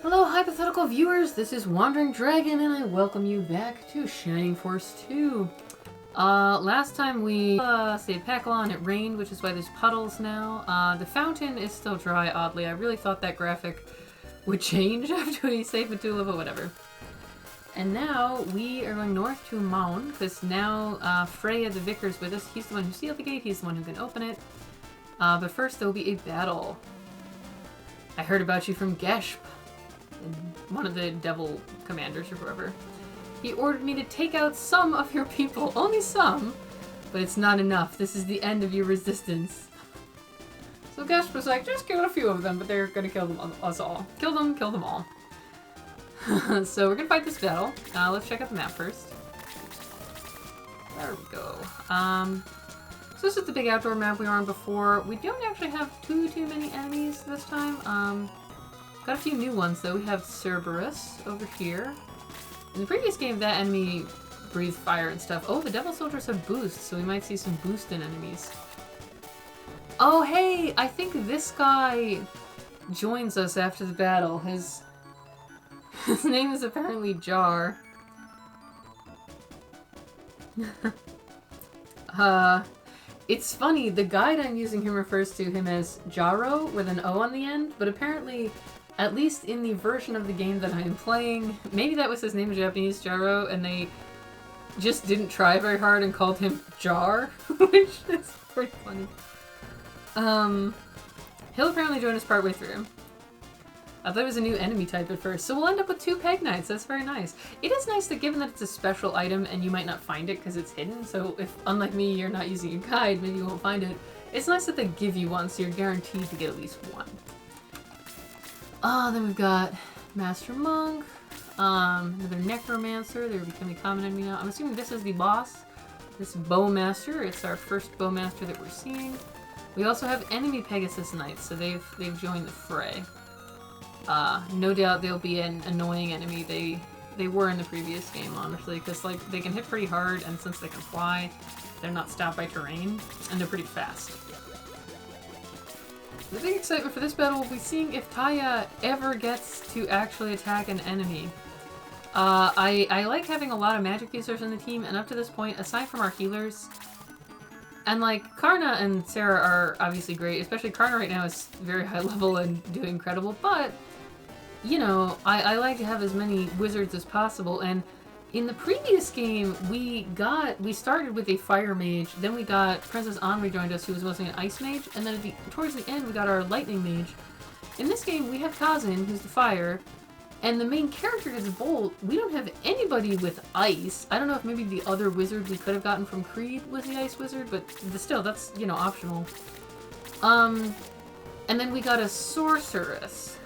Hello, hypothetical viewers. This is Wandering Dragon, and I welcome you back to Shining Force 2. Last time we saved Pekla and it rained, which is why there's puddles now. The fountain is still dry, oddly. I really thought that graphic would change after we saved Petula, but whatever. And now we are going north to Maun, because now Freya the Vicar's with us. He's the one who sealed the gate, he's the one who can open it. But first there will be a battle. I heard about you from Geshp, one of the devil commanders or whoever. He ordered me to take out some of your people. Only some, but it's not enough. This is the end of your resistance. So Geshp was like, just kill a few of them, but they're gonna kill them, us all. Kill them all. So we're gonna fight this battle. Let's check out the map first. There we go. So this is the big outdoor map we were on before. We don't actually have too many enemies this time. Got a few new ones though. We have Cerberus over here. In the previous game, that enemy breathed fire and stuff. Oh, the Devil Soldiers have boosts, so we might see some boost in enemies. Oh, hey! I think this guy joins us after the battle. His name is apparently Jar. It's funny, the guide I'm using him refers to him as Jaro with an O on the end, but apparently, at least in the version of the game that I am playing, maybe that was his name in Japanese, Jaro, and they just didn't try very hard and called him Jar, which is pretty funny. He'll apparently join us partway through. I thought it was a new enemy type at first, so we'll end up with 2 Peg Knights. That's very nice. It is nice that given that it's a special item and you might not find it because it's hidden, so if, unlike me, you're not using a guide, maybe you won't find it. It's nice that they give you one, so you're guaranteed to get at least one. Then we've got Master Monk, another Necromancer. They're becoming a common enemy now. I'm assuming this is the boss, this Bowmaster. It's our first Bowmaster that we're seeing. We also have enemy Pegasus Knights, so they've joined the fray. No doubt they'll be an annoying enemy. They were in the previous game, honestly, because like they can hit pretty hard, and since they can fly, they're not stopped by terrain, and they're pretty fast. The big excitement for this battle will be seeing if Taya ever gets to actually attack an enemy. I like having a lot of magic users in the team, and up to this point, aside from our healers, and like, Karna and Sarah are obviously great, especially Karna right now is very high level and doing incredible, but, you know, I like to have as many wizards as possible, and in the previous game, we started with a fire mage, then we got Princess Anri joined us, who was mostly an ice mage, and then towards the end we got our lightning mage. In this game, we have Kazin, who's the fire, and the main character is Bolt. We don't have anybody with ice. I don't know if maybe the other wizard we could have gotten from Creed was the ice wizard, but still, that's, you know, optional. And then we got a sorceress,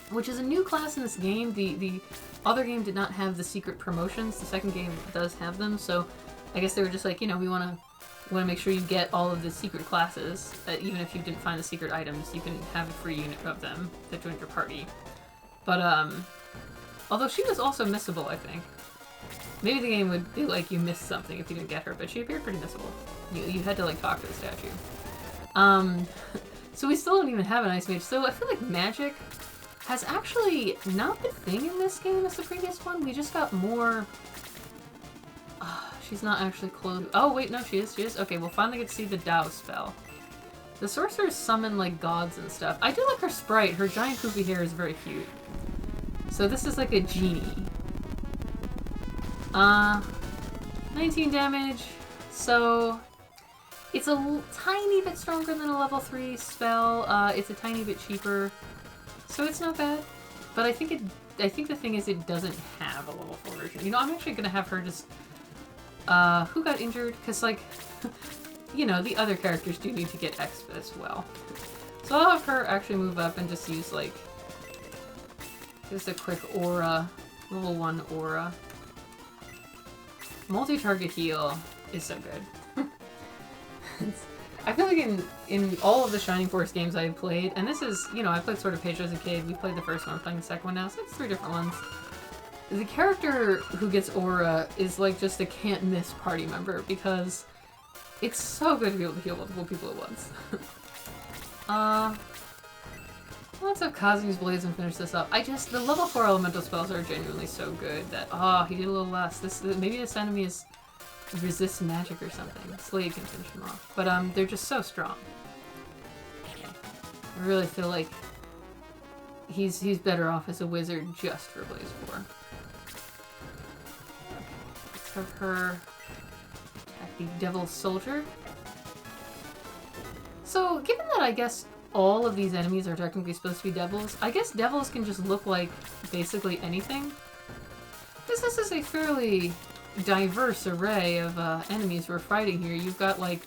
which is a new class in this game. The other game did not have the secret promotions. The second game does have them, so I guess they were just like, you know, we want to make sure you get all of the secret classes. Even if you didn't find the secret items, you can have a free unit of them that joined your party. But, although she was also missable, I think. Maybe the game would be like you missed something if you didn't get her, but she appeared pretty missable. You had to, like, talk to the statue. So we still don't even have an Ice Mage, so I feel like magic has actually not the thing in this game as the previous one. We just got more... she's not actually clothed. Oh, wait, no, she is. Okay, we'll finally get to see the Dao spell. The sorcerers summon, like, gods and stuff. I do like her sprite. Her giant poofy hair is very cute. So this is like a genie. 19 damage. So it's a tiny bit stronger than a level 3 spell. It's a tiny bit cheaper. So it's not bad. But I think the thing is it doesn't have a level 4 version. You know, I'm actually gonna have her just... who got injured? Because, like... you know, the other characters do need to get exp as well. So I'll have her actually move up and just use, like, just a quick aura. Level 1 aura. Multi-target heal is so good. I feel like in all of the Shining Force games I've played, and this is, you know, I played Sword of Pedro as a kid, we played the first one, I'm playing the second one now, so it's 3 different ones. The character who gets aura is, like, just a can't-miss party member, because it's so good to be able to heal multiple people at once. Let's have Kazu's Blaze and finish this up. The level 4 elemental spells are genuinely so good that, oh, he did a little less. Maybe this enemy is resists magic or something. Slade can finish him off. But, they're just so strong. I really feel like he's better off as a wizard just for Blaze 4. Okay, let's have her attack the Devil Soldier. So, given that I guess all of these enemies are technically supposed to be devils, I guess devils can just look like basically anything. Because this is a fairly diverse array of enemies we're fighting here. You've got like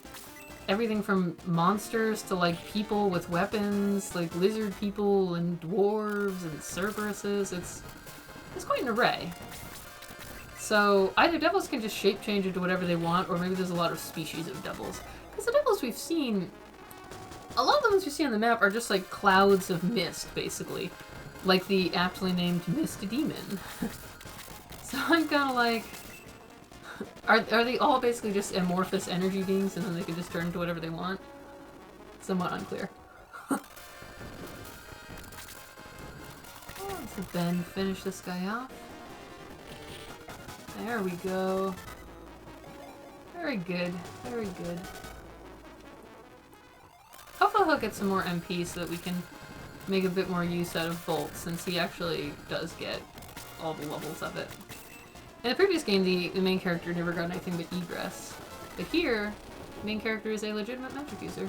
everything from monsters to like people with weapons, like lizard people and dwarves and Cerberuses. It's quite an array. So either devils can just shape change into whatever they want, or maybe there's a lot of species of devils. Because the devils we've seen, a lot of the ones you see on the map are just like clouds of mist, basically. Like the aptly named Mist Demon. So I'm kind of like, are they all basically just amorphous energy beings and then they can just turn into whatever they want? Somewhat unclear. So then finish this guy off. There we go. Very good. Very good. Hopefully he'll get some more MP so that we can make a bit more use out of Bolt, since he actually does get all the levels of it. In the previous game, the main character never got anything but egress. But here, the main character is a legitimate magic user.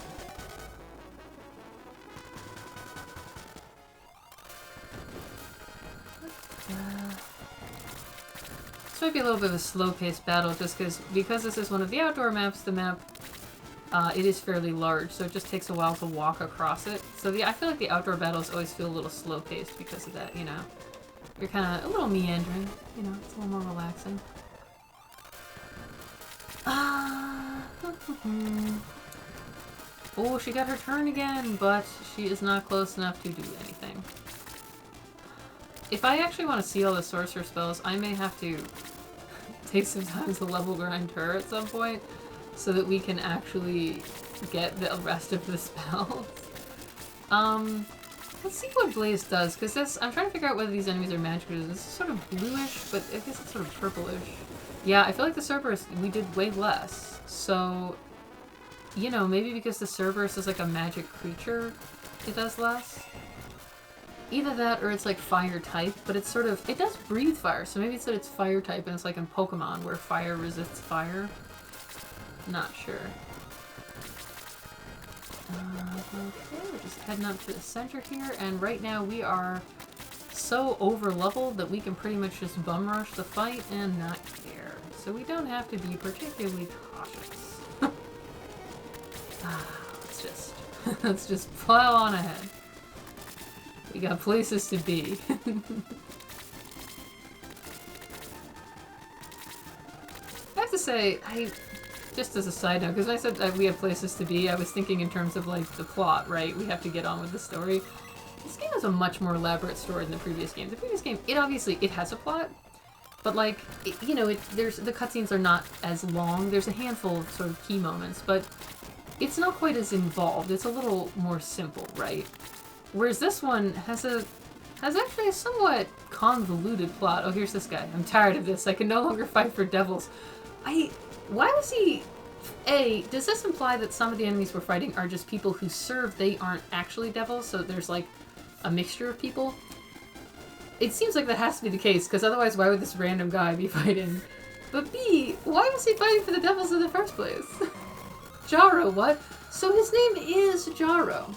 This might be a little bit of a slow-paced battle, just because this is one of the outdoor maps, the map, it is fairly large, so it just takes a while to walk across it. So I feel like the outdoor battles always feel a little slow-paced because of that, you know. You're kind of a little meandering, you know, it's a little more relaxing. Oh, she got her turn again, but she is not close enough to do anything. If I actually want to see all the sorcerer spells, I may have to take some time to level grind her at some point, so that we can actually get the rest of the spells. Let's see what Blaze does, because I'm trying to figure out whether these enemies are magic users. This is sort of bluish, but I guess it's sort of purplish. Yeah, I feel like the Cerberus, we did way less. So, you know, maybe because the Cerberus is like a magic creature, it does less. Either that or it's like fire type, but it's sort of, it does breathe fire, so maybe it's that it's fire type and it's like in Pokemon where fire resists fire. Not sure. Okay, we're just heading up to the center here, and right now we are so over-leveled that we can pretty much just bum rush the fight and not care. So we don't have to be particularly cautious. Let's just plow on ahead. We got places to be. I have to say, just as a side note, because when I said that we have places to be, I was thinking in terms of, like, the plot, right? We have to get on with the story. This game has a much more elaborate story than the previous game. The previous game, it has a plot, but, like, you know, the cutscenes are not as long. There's a handful of sort of key moments, but it's not quite as involved. It's a little more simple, right? Whereas this one has actually a somewhat convoluted plot. Oh, here's this guy. I'm tired of this. I can no longer fight for devils. Why was he... does this imply that some of the enemies we're fighting are just people who serve, they aren't actually devils, so there's like a mixture of people? It seems like that has to be the case, because otherwise why would this random guy be fighting? But B, why was he fighting for the devils in the first place? Jaro, what? So his name is Jaro.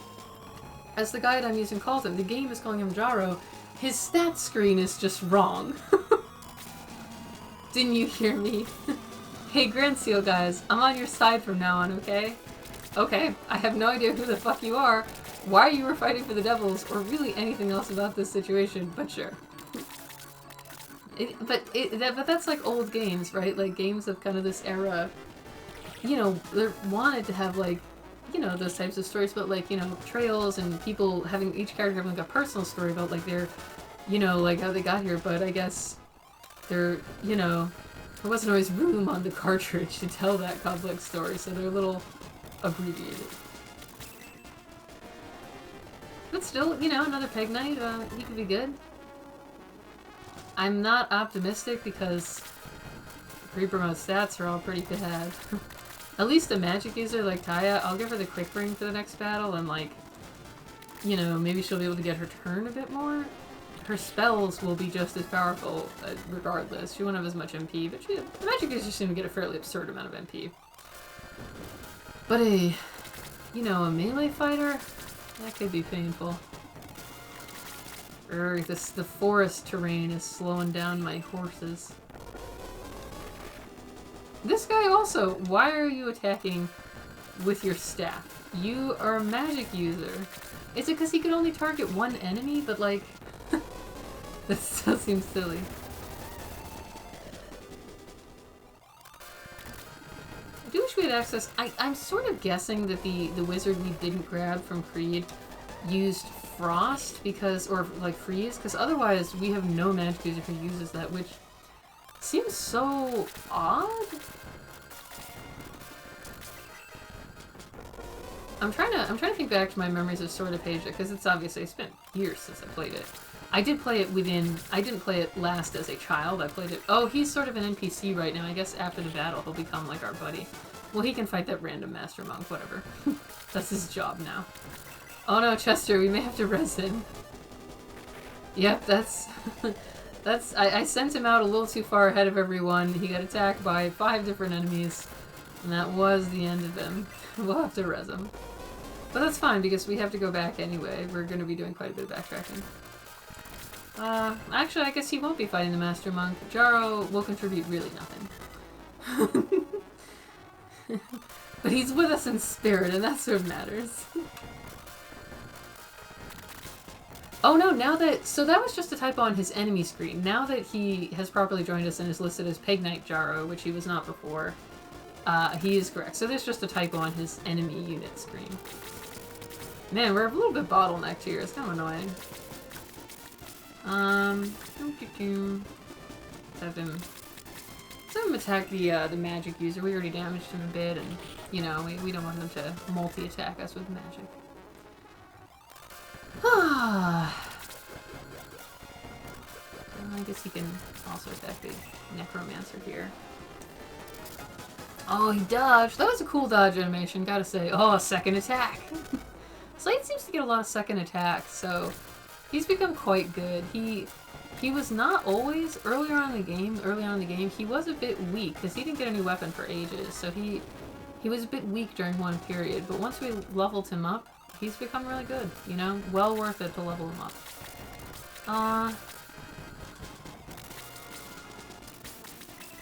As the guide I'm using calls him, the game is calling him Jaro. His stats screen is just wrong. Didn't you hear me? Hey, Grand Seal guys, I'm on your side from now on, okay? Okay, I have no idea who the fuck you are, why you were fighting for the devils, or really anything else about this situation, but sure. But that's like old games, right? Like games of kind of this era, you know, they wanted to have like, you know, those types of stories, but like, you know, trails and people having, each character having like a personal story about like their, you know, like how they got here, but I guess they're, you know, there wasn't always room on the cartridge to tell that complex story, so they're a little abbreviated. But still, you know, another Peg Knight, he could be good. I'm not optimistic because Creeper mode stats are all pretty bad. At least a magic user like Taya, I'll give her the quick ring for the next battle and like, you know, maybe she'll be able to get her turn a bit more. Her spells will be just as powerful regardless. She won't have as much MP, but the magic users seem to get a fairly absurd amount of MP. But a melee fighter? That could be painful. The forest terrain is slowing down my horses. This guy also, why are you attacking with your staff? You are a magic user. Is it because he could only target one enemy? But like, this still seems silly. I do wish we had access. I'm sort of guessing that the wizard we didn't grab from Creed used Frost because, or like Freeze, because otherwise we have no magic user who uses that, which seems so odd. I'm trying to think back to my memories of Sword of Asia, because it's obviously, it's been years since I played it. I did play it I didn't play it last as a child, I played it, oh, he's sort of an NPC right now, I guess after the battle he'll become like our buddy. Well, he can fight that random Master Monk, whatever. That's his job now. Oh no, Chester, we may have to res him. Yep, that's... I sent him out a little too far ahead of everyone, he got attacked by 5 different enemies, and that was the end of him. We'll have to res him. But that's fine, because we have to go back anyway. We're going to be doing quite a bit of backtracking. Actually, I guess he won't be fighting the Master Monk. Jaro will contribute really nothing. But he's with us in spirit, and that's what matters. Oh no, now that... So that was just a typo on his enemy screen. Now that he has properly joined us and is listed as Peg Knight Jaro, which he was not before, he is correct. So there's just a typo on his enemy unit screen. Man, we're a little bit bottlenecked here. It's kind of annoying. Let's have him attack the magic user. We already damaged him a bit, and, you know, we don't want him to multi-attack us with magic. I guess he can also attack the necromancer here. Oh, he dodged! That was a cool dodge animation, gotta say. Oh, a second attack! Slade seems to get a lot of second attacks, so he's become quite good. He was not always, early on in the game, he was a bit weak, because he didn't get a new weapon for ages, so he was a bit weak during one period, but once we leveled him up, he's become really good, you know? Well worth it to level him up.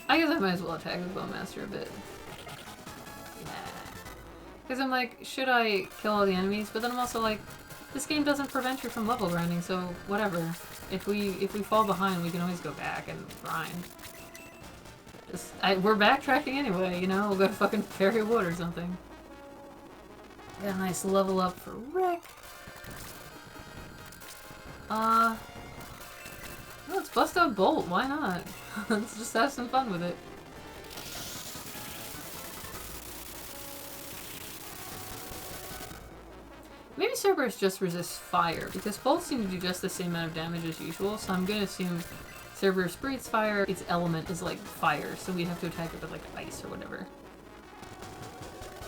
I guess I might as well attack the Bowmaster a bit. Yeah. Because I'm like, should I kill all the enemies? But then I'm also like, this game doesn't prevent you from level grinding, so whatever. If we fall behind, we can always go back and grind. We're backtracking anyway, you know? We'll go to fucking Fairy Wood or something. Got a nice level up for Rick. Let's bust out Bolt, why not? Let's just have some fun with it. Maybe Cerberus just resists fire, because bolts seem to do just the same amount of damage as usual, so I'm gonna assume Cerberus breathes fire, its element is like fire, so we have to attack it with like ice or whatever.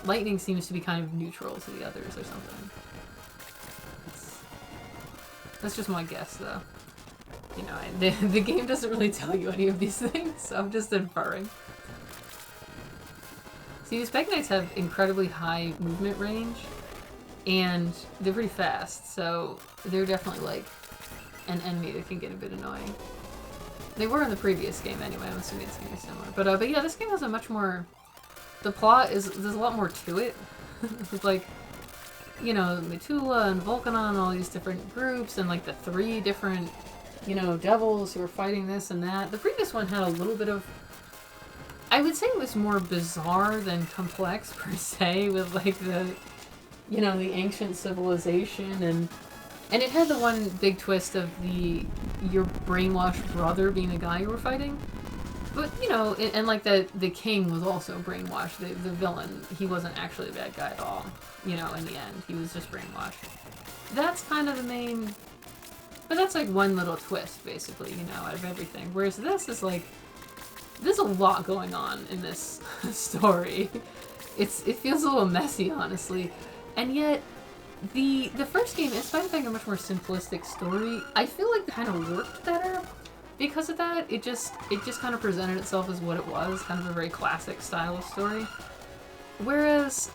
Lightning seems to be kind of neutral to the others or something. That's just my guess, though. You know, the game doesn't really tell you any of these things, so I'm just inferring. See, these Peg Knights have incredibly high movement range, and they're pretty fast, so they're definitely, like, an enemy that can get a bit annoying. They were in the previous game anyway, I'm assuming it's gonna be similar. But yeah, this game has a much more... The plot is... There's a lot more to it. It's like, you know, Metula and Volcanon and all these different groups, and like the 3 different, you know, devils who are fighting this and that. The previous one had a little bit of... I would say it was more bizarre than complex, per se, with like the, you know, the ancient civilization, and it had the one big twist of your brainwashed brother being the guy you were fighting. But, you know, and like the king was also brainwashed. The villain, he wasn't actually a bad guy at all. You know, in the end, he was just brainwashed. That's kind of the main... But that's like one little twist, basically, you know, out of everything. Whereas this is like... There's a lot going on in this story. It feels a little messy, honestly. And yet, the first game, in spite of having a much more simplistic story, I feel like it kind of worked better. Because of that, it just kind of presented itself as what it was, kind of a very classic style of story. Whereas,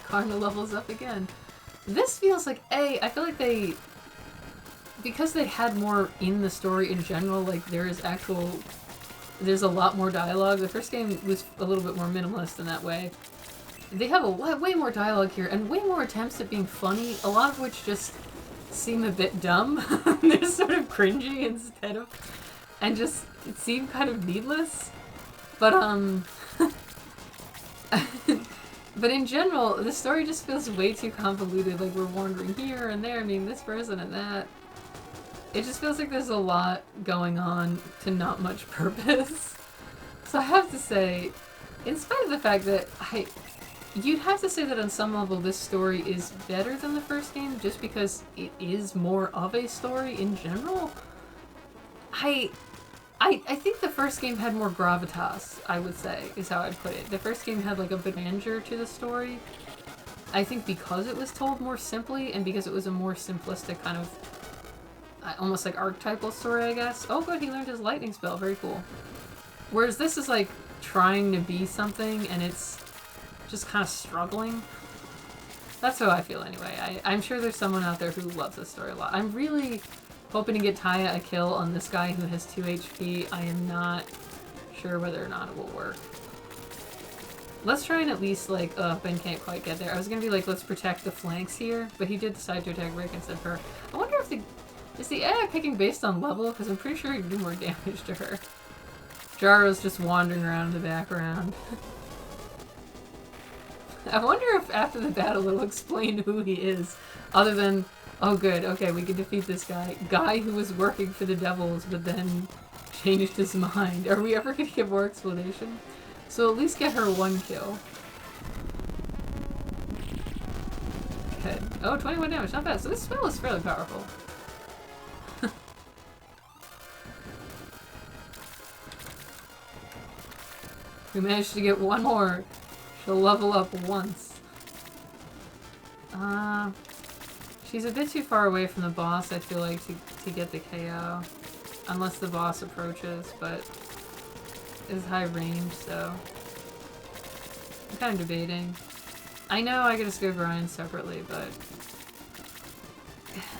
Cardinal levels up again. This feels like, I feel like because they had more in the story in general, like there's a lot more dialogue. The first game was a little bit more minimalist in that way. They have way more dialogue here, and way more attempts at being funny, a lot of which just seem a bit dumb. They're sort of cringy instead of, and just seem kind of needless. But but in general, the story just feels way too convoluted. Like we're wandering here and there, meeting this person and that. It just feels like there's a lot going on to not much purpose. So I have to say, in spite of the fact that you'd have to say that on some level this story is better than the first game, just because it is more of a story in general. I think the first game had more gravitas, I would say, is how I'd put it. The first game had like a bit of grandeur to the story. I think because it was told more simply, and because it was a more simplistic kind of, almost like archetypal story, I guess. Oh good, he learned his lightning spell, very cool. Whereas this is like trying to be something, and it's just kind of struggling. That's how I feel anyway. I'm sure there's someone out there who loves this story a lot. I'm really hoping to get Taya a kill on this guy who has 2 HP. I am not sure whether or not it will work. Let's try and at least, like, Ben can't quite get there. I was gonna be like, let's protect the flanks here, but he did decide to attack Rick instead of her. I wonder if is the AI picking based on level? Because I'm pretty sure he can do more damage to her. Jaro's just wandering around in the background. I wonder if after the battle it'll explain who he is, other than, oh good, okay, we can defeat this guy who was working for the devils but then changed his mind. Are we ever gonna get more explanation? So at least get her 1 kill. Good. Oh, 21 damage, not bad. So this spell is fairly powerful. We managed to get 1 more. She'll level up once. She's a bit too far away from the boss, I feel like, to get the KO. Unless the boss approaches, but it's high range, so I'm kind of debating. I know I could just go grind separately, but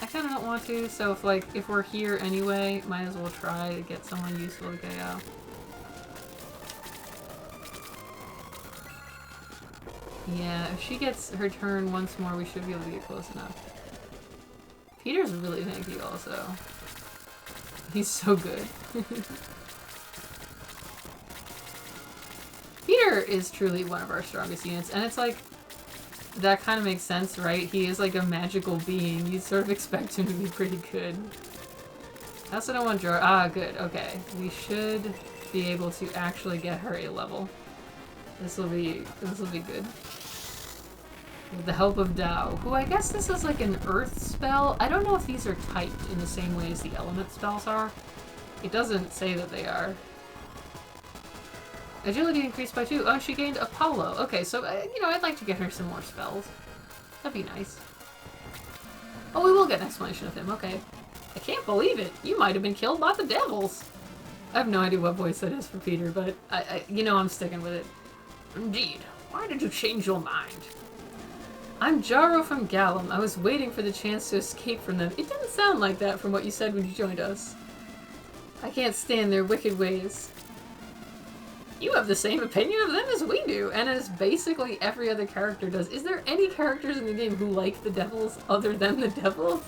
I kind of don't want to, so if we're here anyway, might as well try to get someone useful to KO. Yeah, if she gets her turn once more, we should be able to get close enough. Peter's really tanky also. He's so good. Peter is truly one of our strongest units, and it's like, that kind of makes sense, right? He is like a magical being. You'd sort of expect him to be pretty good. I also don't want Jaro. Ah, good, okay. We should be able to actually get her a level. This will be good. With the help of Dao, who I guess this is like an earth spell. I don't know if these are typed in the same way as the element spells are. It doesn't say that they are. Agility increased by 2. Oh, she gained Apollo. Okay, so, you know, I'd like to get her some more spells. That'd be nice. Oh, we will get an explanation of him, okay. I can't believe it. You might have been killed by the devils. I have no idea what voice that is for Peter, but you know I'm sticking with it. Indeed. Why did you change your mind? I'm Jaro from Gallum. I was waiting for the chance to escape from them. It didn't sound like that from what you said when you joined us. I can't stand their wicked ways. You have the same opinion of them as we do, and as basically every other character does. Is there any characters in the game who like the devils other than the devils?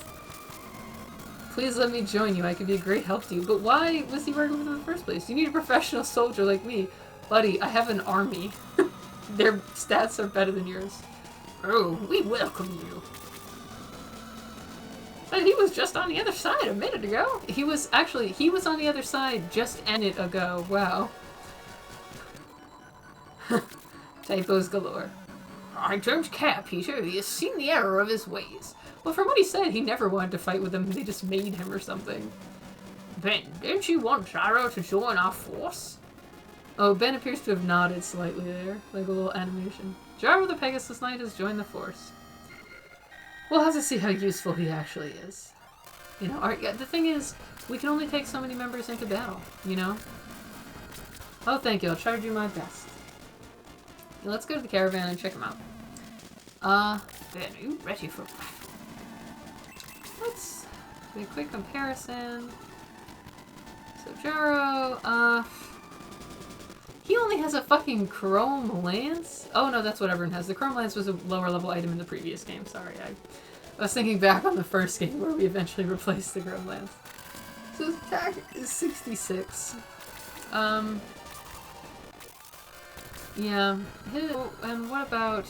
Please let me join you. I could be a great help to you. But why was he working with them in the first place? You need a professional soldier like me. Buddy, I have an army. Their stats are better than yours. Oh, we welcome you. But he was just on the other side a minute ago. He was on the other side just a minute ago. Wow. Typos galore. I don't care, Peter. He has seen the error of his ways. Well, from what he said, he never wanted to fight with them. They just made him or something. Ben, don't you want Jaro to join our force? Oh, Ben appears to have nodded slightly there, like a little animation. Jaro the Pegasus Knight has joined the force. We'll have to see how useful he actually is. You know, the thing is, we can only take so many members into battle, you know? Oh, thank you. I'll try to do my best. Now, let's go to the caravan and check them out. Ben, are you ready for battle? Let's do a quick comparison. So, Jaro, he only has a fucking chrome lance? Oh no, that's what everyone has. The chrome lance was a lower level item in the previous game. Sorry, I was thinking back on the first game where we eventually replaced the chrome lance. So his attack is 66. Yeah. And what about